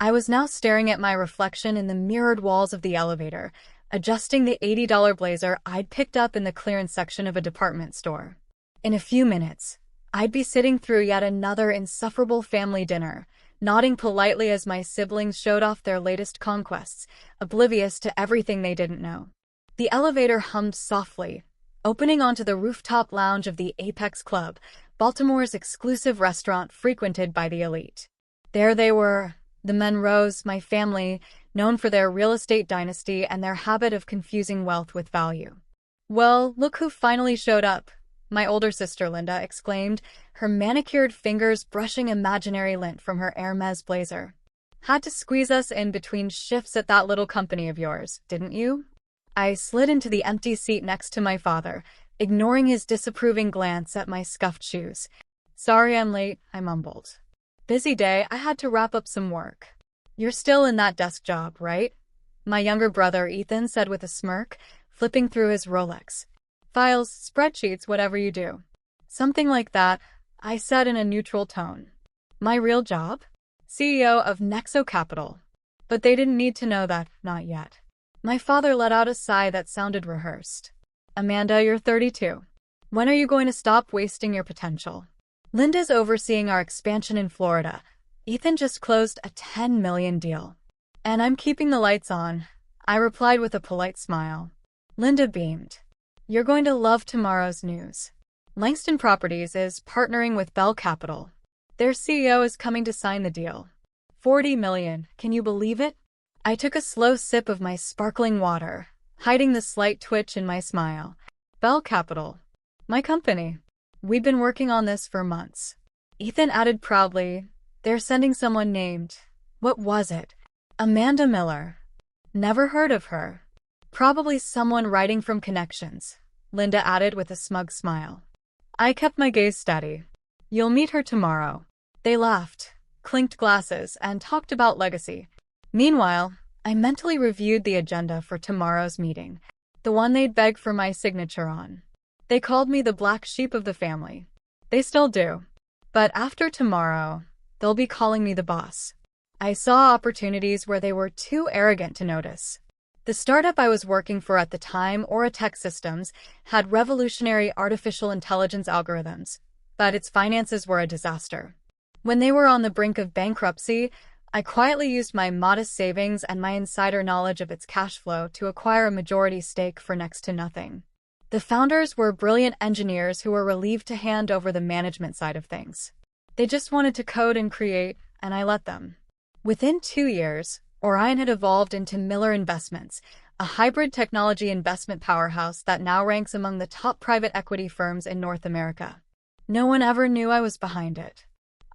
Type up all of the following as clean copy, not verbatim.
I was now staring at my reflection in the mirrored walls of the elevator, adjusting the $80 blazer I'd picked up in the clearance section of a department store. In a few minutes, I'd be sitting through yet another insufferable family dinner, nodding politely as my siblings showed off their latest conquests, oblivious to everything they didn't know. The elevator hummed softly, opening onto the rooftop lounge of the Apex Club, Baltimore's exclusive restaurant frequented by the elite. There they were, the Monroes, my family, known for their real estate dynasty and their habit of confusing wealth with value. "Well, look who finally showed up," my older sister Linda exclaimed, her manicured fingers brushing imaginary lint from her Hermes blazer. "Had to squeeze us in between shifts at that little company of yours, didn't you?" I slid into the empty seat next to my father, ignoring his disapproving glance at my scuffed shoes. "Sorry I'm late," I mumbled. "Busy day, I had to wrap up some work." "You're still in that desk job, right?" my younger brother Ethan said with a smirk, flipping through his Rolex. "Files, spreadsheets, whatever you do." "Something like that," I said in a neutral tone. "My real job? CEO of Nexo Capital." But they didn't need to know that, not yet. My father let out a sigh that sounded rehearsed. "Amanda, you're 32. When are you going to stop wasting your potential?" "Linda's overseeing our expansion in Florida. Ethan just closed a $10 million deal. And I'm keeping the lights on," I replied with a polite smile. Linda beamed. "You're going to love tomorrow's news. Langston Properties is partnering with Bell Capital. Their CEO is coming to sign the deal. $40 million, can you believe it?" I took a slow sip of my sparkling water, hiding the slight twitch in my smile. "Bell Capital. My company. We've been working on this for months." Ethan added proudly, "They're sending someone named—" What was it? Amanda Miller. Never heard of her. "Probably someone writing from connections," Linda added with a smug smile. I kept my gaze steady. "You'll meet her tomorrow." They laughed, clinked glasses, and talked about legacy. Meanwhile, I mentally reviewed the agenda for tomorrow's meeting, the one they'd begged for my signature on. They called me the black sheep of the family. They still do. But after tomorrow, they'll be calling me the boss. I saw opportunities where they were too arrogant to notice. The startup I was working for at the time, Aura Tech Systems, had revolutionary artificial intelligence algorithms, but its finances were a disaster. When they were on the brink of bankruptcy, I quietly used my modest savings and my insider knowledge of its cash flow to acquire a majority stake for next to nothing. The founders were brilliant engineers who were relieved to hand over the management side of things. They just wanted to code and create, and I let them. Within 2 years, Orion had evolved into Miller Investments, a hybrid technology investment powerhouse that now ranks among the top private equity firms in North America. No one ever knew I was behind it.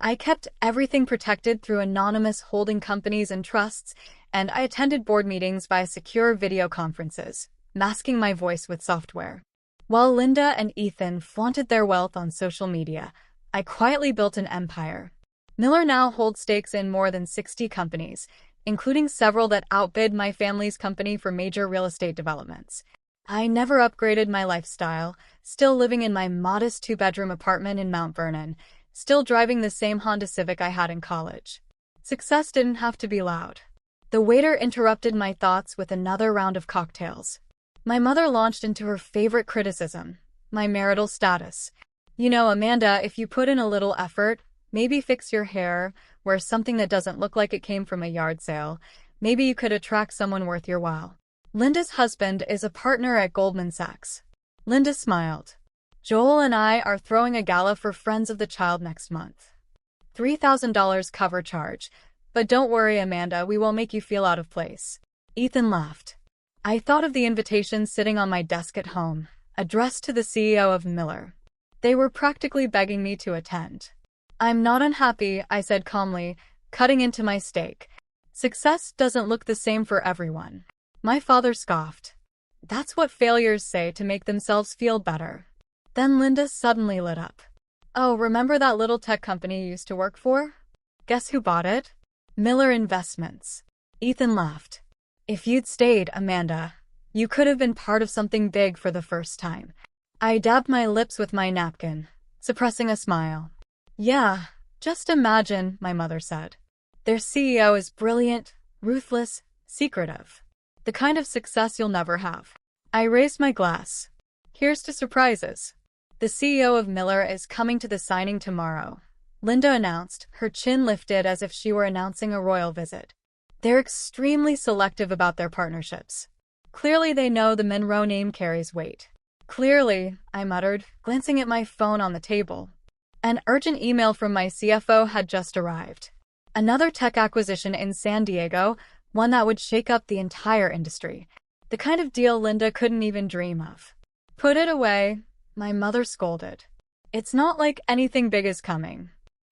I kept everything protected through anonymous holding companies and trusts, and I attended board meetings via secure video conferences, masking my voice with software. While Linda and Ethan flaunted their wealth on social media, I quietly built an empire. Miller now holds stakes in more than 60 companies, including several that outbid my family's company for major real estate developments. I never upgraded my lifestyle, still living in my modest 2-bedroom apartment in Mount Vernon, still driving the same Honda Civic I had in college. Success didn't have to be loud. The waiter interrupted my thoughts with another round of cocktails. My mother launched into her favorite criticism, my marital status. "You know, Amanda, if you put in a little effort, maybe fix your hair, wear something that doesn't look like it came from a yard sale, maybe you could attract someone worth your while." Linda's husband is a partner at Goldman Sachs. Linda smiled. "Joel and I are throwing a gala for friends of the child next month. $3,000 cover charge, but don't worry, Amanda, we won't make you feel out of place." Ethan laughed. I thought of the invitations sitting on my desk at home, addressed to the CEO of Miller. They were practically begging me to attend. "I'm not unhappy," I said calmly, cutting into my steak. "Success doesn't look the same for everyone." My father scoffed. "That's what failures say to make themselves feel better." Then Linda suddenly lit up. "Oh, remember that little tech company you used to work for? Guess who bought it? Miller Investments." Ethan laughed. "If you'd stayed, Amanda, you could have been part of something big for the first time." I dabbed my lips with my napkin, suppressing a smile. "Yeah, just imagine," my mother said. Their CEO is brilliant, ruthless, secretive. The kind of success you'll never have. I raised my glass. Here's to surprises. The CEO of Miller is coming to the signing tomorrow, Linda announced, her chin lifted as if she were announcing a royal visit. They're extremely selective about their partnerships. Clearly they know the Monroe name carries weight. Clearly, I muttered, glancing at my phone on the table. An urgent email from my CFO had just arrived. Another tech acquisition in San Diego, one that would shake up the entire industry. The kind of deal Linda couldn't even dream of. Put it away, my mother scolded. It's not like anything big is coming.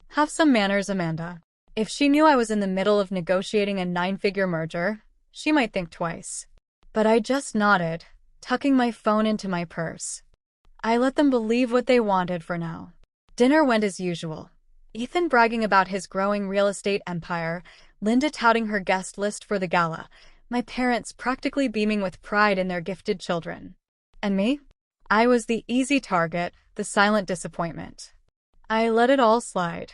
Have some manners, Amanda. If she knew I was in the middle of negotiating a 9-figure merger, she might think twice. But I just nodded, tucking my phone into my purse. I let them believe what they wanted for now. Dinner went as usual. Ethan bragging about his growing real estate empire, Linda touting her guest list for the gala, my parents practically beaming with pride in their gifted children. And me? I was the easy target, the silent disappointment. I let it all slide.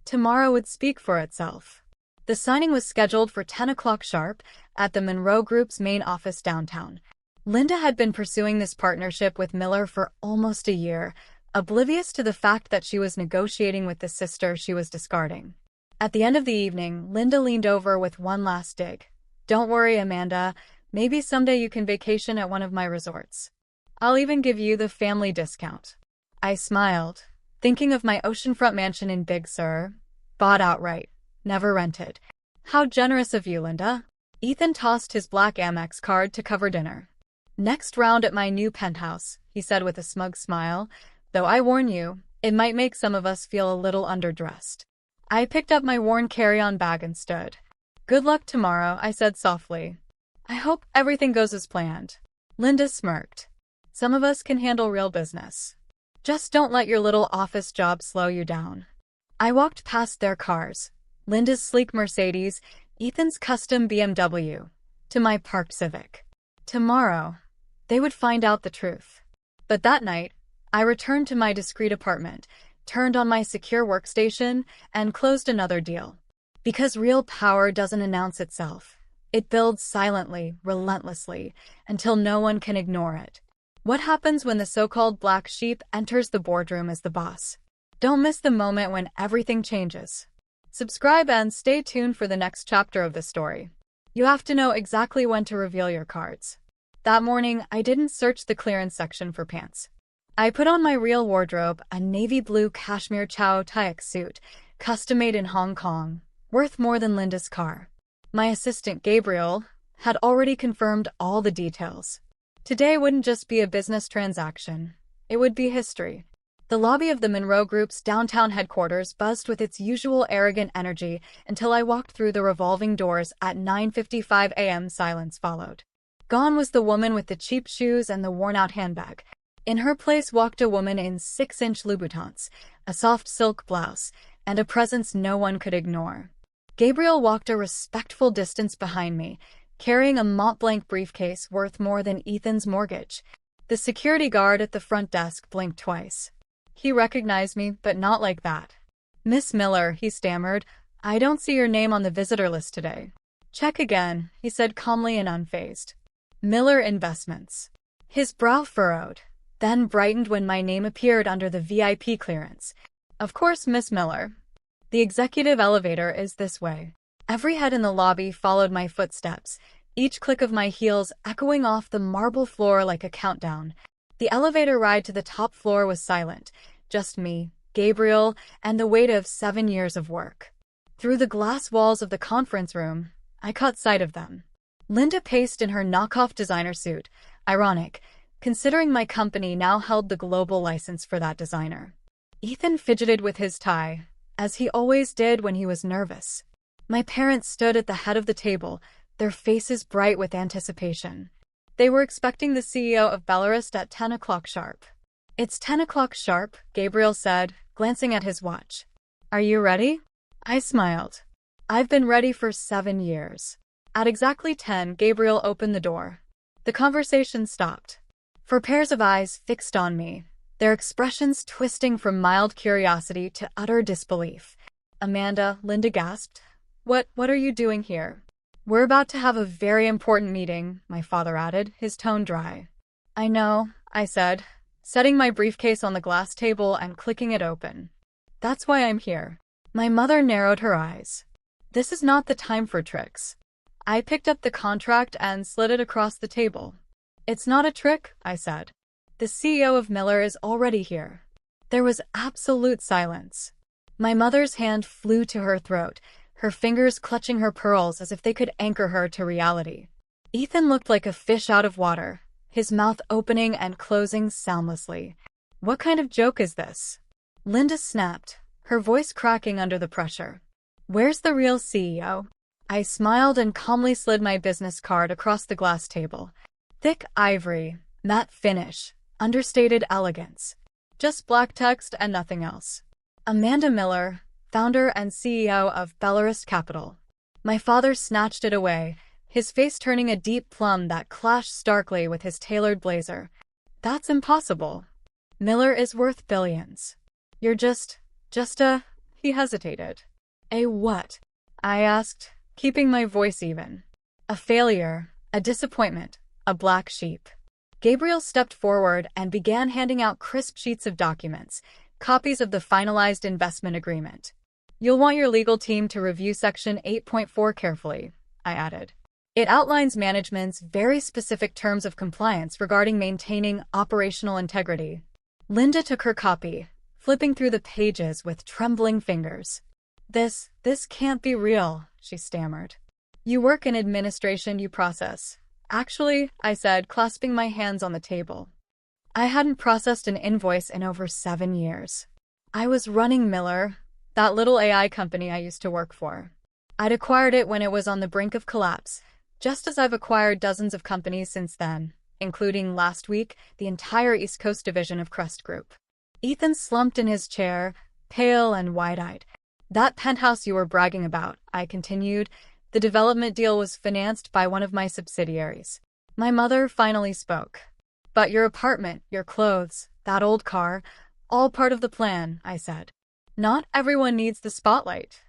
Tomorrow would speak for itself. The signing was scheduled for 10 o'clock sharp at the Monroe Group's main office downtown. Linda had been pursuing this partnership with Miller for almost a year, oblivious to the fact that she was negotiating with the sister she was discarding. At the end of the evening, Linda leaned over with one last dig. Don't worry, Amanda. Maybe someday you can vacation at one of my resorts. I'll even give you the family discount. I smiled, thinking of my oceanfront mansion in Big Sur. Bought outright, never rented. How generous of you, Linda. Ethan tossed his black Amex card to cover dinner. Next round at my new penthouse, he said with a smug smile, though I warn you, it might make some of us feel a little underdressed. I picked up my worn carry-on bag and stood. Good luck tomorrow, I said softly. I hope everything goes as planned. Linda smirked. Some of us can handle real business. Just don't let your little office job slow you down. I walked past their cars, Linda's sleek Mercedes, Ethan's custom BMW, to my parked Civic. Tomorrow, they would find out the truth. But that night, I returned to my discreet apartment, turned on my secure workstation, and closed another deal. Because real power doesn't announce itself. It builds silently, relentlessly, until no one can ignore it. What happens when the so-called black sheep enters the boardroom as the boss? Don't miss the moment when everything changes. Subscribe and stay tuned for the next chapter of the story. You have to know exactly when to reveal your cards. That morning, I didn't search the clearance section for pants. I put on my real wardrobe, a navy blue cashmere chow tai suit, custom-made in Hong Kong, worth more than Linda's car. My assistant, Gabriel, had already confirmed all the details. Today wouldn't just be a business transaction. It would be history. The lobby of the Monroe Group's downtown headquarters buzzed with its usual arrogant energy until I walked through the revolving doors at 9:55 a.m. Silence followed. Gone was the woman with the cheap shoes and the worn-out handbag. In her place walked a woman in 6-inch Louboutins, a soft silk blouse, and a presence no one could ignore. Gabriel walked a respectful distance behind me, carrying a Montblanc briefcase worth more than Ethan's mortgage. The security guard at the front desk blinked twice. He recognized me, but not like that. Miss Miller, he stammered, I don't see your name on the visitor list today. Check again, he said calmly and unfazed. Miller Investments. His brow furrowed, then brightened when my name appeared under the VIP clearance. Of course, Miss Miller. The executive elevator is this way. Every head in the lobby followed my footsteps, each click of my heels echoing off the marble floor like a countdown. The elevator ride to the top floor was silent, just me, Gabriel, and the weight of 7 years of work. Through the glass walls of the conference room, I caught sight of them. Linda paced in her knockoff designer suit, ironic, considering my company now held the global license for that designer. Ethan fidgeted with his tie, as he always did when he was nervous. My parents stood at the head of the table, their faces bright with anticipation. They were expecting the CEO of Bellarist at 10 o'clock sharp. It's 10 o'clock sharp, Gabriel said, glancing at his watch. Are you ready? I smiled. I've been ready for 7 years. At exactly 10, Gabriel opened the door. The conversation stopped. For pairs of eyes fixed on me, their expressions twisting from mild curiosity to utter disbelief. Amanda, Linda gasped. What are you doing here? We're about to have a very important meeting, my father added, his tone dry. I know, I said, setting my briefcase on the glass table and clicking it open. That's why I'm here. My mother narrowed her eyes. This is not the time for tricks. I picked up the contract and slid it across the table. It's not a trick, I said. The CEO of Miller is already here. There was absolute silence. My mother's hand flew to her throat, her fingers clutching her pearls as if they could anchor her to reality. Ethan looked like a fish out of water, his mouth opening and closing soundlessly. What kind of joke is this? Linda snapped, her voice cracking under the pressure. Where's the real CEO? I smiled and calmly slid my business card across the glass table. Thick ivory, matte finish, understated elegance. Just black text and nothing else. Amanda Miller, founder and CEO of Belarus Capital. My father snatched it away, his face turning a deep plum that clashed starkly with his tailored blazer. That's impossible. Miller is worth billions. You're just a... He hesitated. A what? I asked, keeping my voice even. A failure, a disappointment, a black sheep. Gabriel stepped forward and began handing out crisp sheets of documents, copies of the finalized investment agreement. You'll want your legal team to review Section 8.4 carefully, I added. It outlines management's very specific terms of compliance regarding maintaining operational integrity. Linda took her copy, flipping through the pages with trembling fingers. This can't be real, she stammered. You work in administration, you process. Actually, I said, clasping my hands on the table. I hadn't processed an invoice in over 7 years. I was running Miller, that little AI company I used to work for. I'd acquired it when it was on the brink of collapse, just as I've acquired dozens of companies since then, including last week, the entire East Coast division of Crest Group. Ethan slumped in his chair, pale and wide-eyed. That penthouse you were bragging about, I continued. The development deal was financed by one of my subsidiaries. My mother finally spoke. But your apartment, your clothes, that old car, all part of the plan, I said. Not everyone needs the spotlight.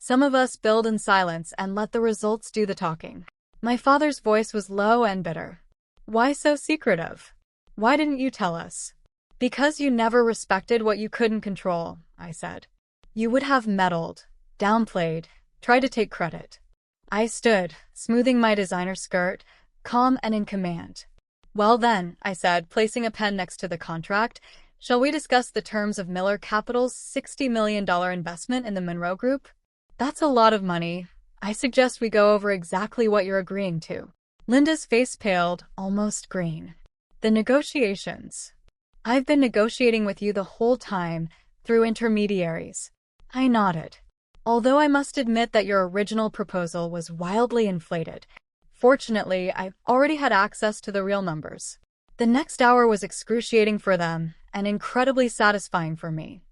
Some of us build in silence and let the results do the talking. My father's voice was low and bitter. Why so secretive? Why didn't you tell us? Because you never respected what you couldn't control, I said. You would have meddled, downplayed, tried to take credit. I stood, smoothing my designer skirt, calm and in command. Well then, I said, placing a pen next to the contract, shall we discuss the terms of Miller Capital's $60 million investment in the Monroe Group? That's a lot of money. I suggest we go over exactly what you're agreeing to. Linda's face paled, almost green. The negotiations. I've been negotiating with you the whole time, through intermediaries. I nodded. Although I must admit that your original proposal was wildly inflated, fortunately, I already had access to the real numbers. The next hour was excruciating for them and incredibly satisfying for me.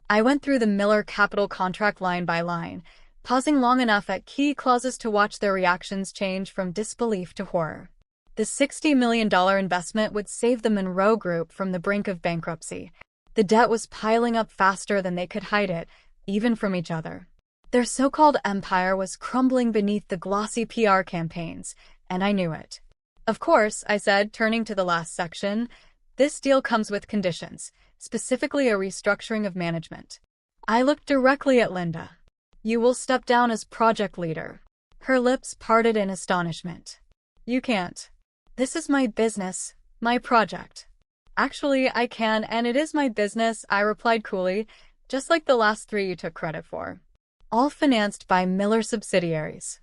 I went through the Miller Capital contract line by line, pausing long enough at key clauses to watch their reactions change from disbelief to horror. The $60 million investment would save the Monroe Group from the brink of bankruptcy. The debt was piling up faster than they could hide it, even from each other. Their so-called empire was crumbling beneath the glossy PR campaigns, and I knew it. Of course, I said, turning to the last section, this deal comes with conditions, specifically a restructuring of management. I looked directly at Linda. You will step down as project leader. Her lips parted in astonishment. You can't. This is my business, my project. Actually, I can, and it is my business, I replied coolly, just like the last 3 you took credit for. All financed by Miller subsidiaries.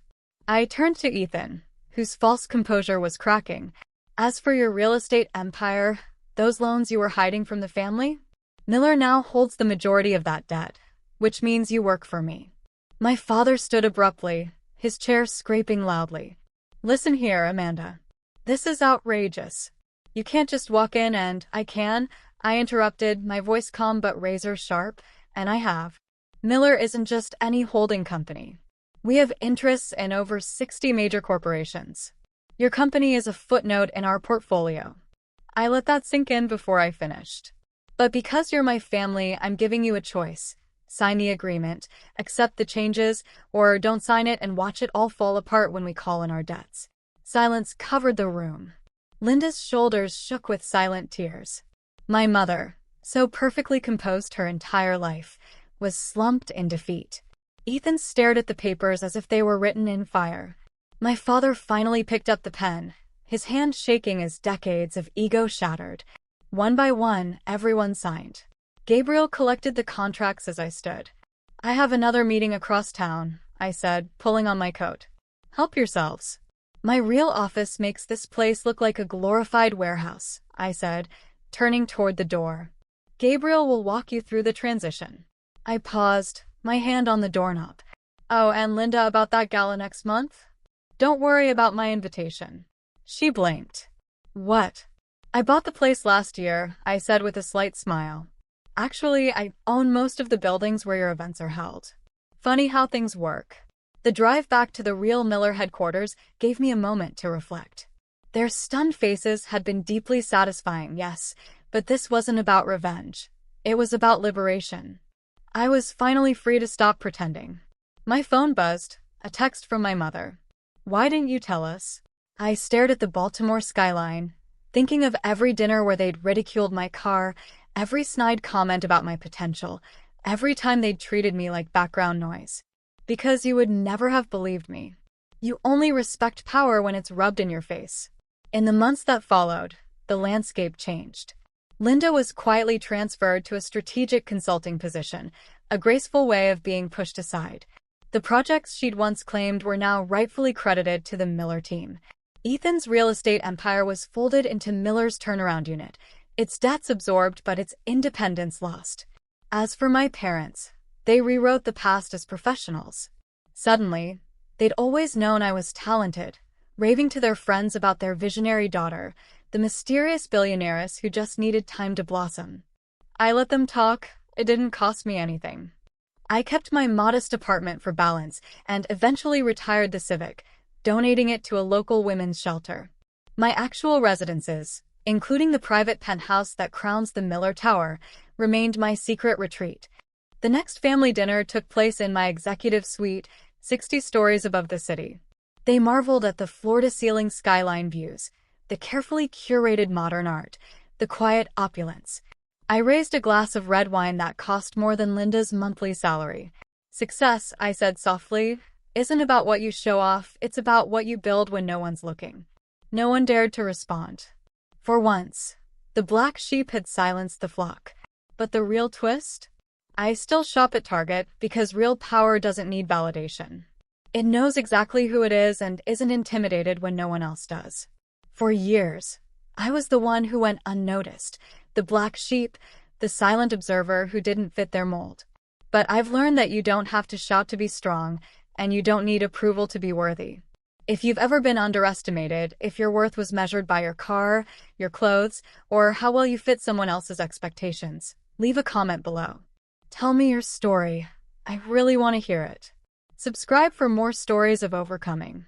I turned to Ethan, whose false composure was cracking. As for your real estate empire, those loans you were hiding from the family? Miller now holds the majority of that debt, which means you work for me. My father stood abruptly, his chair scraping loudly. Listen here, Amanda. This is outrageous. You can't just walk in and, I interrupted, my voice calm but razor sharp, and I have. Miller isn't just any holding company. We have interests in over 60 major corporations. Your company is a footnote in our portfolio. I let that sink in before I finished. But because you're my family, I'm giving you a choice. Sign the agreement, accept the changes, or don't sign it and watch it all fall apart when we call in our debts. Silence covered the room. Linda's shoulders shook with silent tears. My mother, so perfectly composed her entire life, was slumped in defeat. Ethan stared at the papers as if they were written in fire. My father finally picked up the pen, his hand shaking as decades of ego shattered. One by one, everyone signed. Gabriel collected the contracts as I stood. I have another meeting across town, I said, pulling on my coat. Help yourselves. My real office makes this place look like a glorified warehouse, I said, turning toward the door. Gabriel will walk you through the transition. I paused, my hand on the doorknob. Oh, and Linda about that gala next month? Don't worry about my invitation. She blinked. What? I bought the place last year, I said with a slight smile. Actually, I own most of the buildings where your events are held. Funny how things work. The drive back to the real Miller headquarters gave me a moment to reflect. Their stunned faces had been deeply satisfying, yes, but this wasn't about revenge. It was about liberation. I was finally free to stop pretending. My phone buzzed, a text from my mother. Why didn't you tell us? I stared at the Baltimore skyline, thinking of every dinner where they'd ridiculed my car, every snide comment about my potential, every time they'd treated me like background noise. Because you would never have believed me. You only respect power when it's rubbed in your face. In the months that followed, the landscape changed. Linda was quietly transferred to a strategic consulting position, a graceful way of being pushed aside. The projects she'd once claimed were now rightfully credited to the Miller team. Ethan's real estate empire was folded into Miller's turnaround unit, its debts absorbed but its independence lost. As for my parents, they rewrote the past as professionals. Suddenly, they'd always known I was talented, raving to their friends about their visionary daughter, the mysterious billionaires who just needed time to blossom. I let them talk. It didn't cost me anything. I kept my modest apartment for balance and eventually retired the Civic, donating it to a local women's shelter. My actual residences, including the private penthouse that crowns the Miller Tower, remained my secret retreat. The next family dinner took place in my executive suite, 60 stories above the city. They marveled at the floor-to-ceiling skyline views, the carefully curated modern art, the quiet opulence. I raised a glass of red wine that cost more than Linda's monthly salary. Success, I said softly, isn't about what you show off, it's about what you build when no one's looking. No one dared to respond. For once, the black sheep had silenced the flock. But the real twist? I still shop at Target because real power doesn't need validation. It knows exactly who it is and isn't intimidated when no one else does. For years, I was the one who went unnoticed, the black sheep, the silent observer who didn't fit their mold. But I've learned that you don't have to shout to be strong, and you don't need approval to be worthy. If you've ever been underestimated, if your worth was measured by your car, your clothes, or how well you fit someone else's expectations, leave a comment below. Tell me your story. I really want to hear it. Subscribe for more stories of overcoming.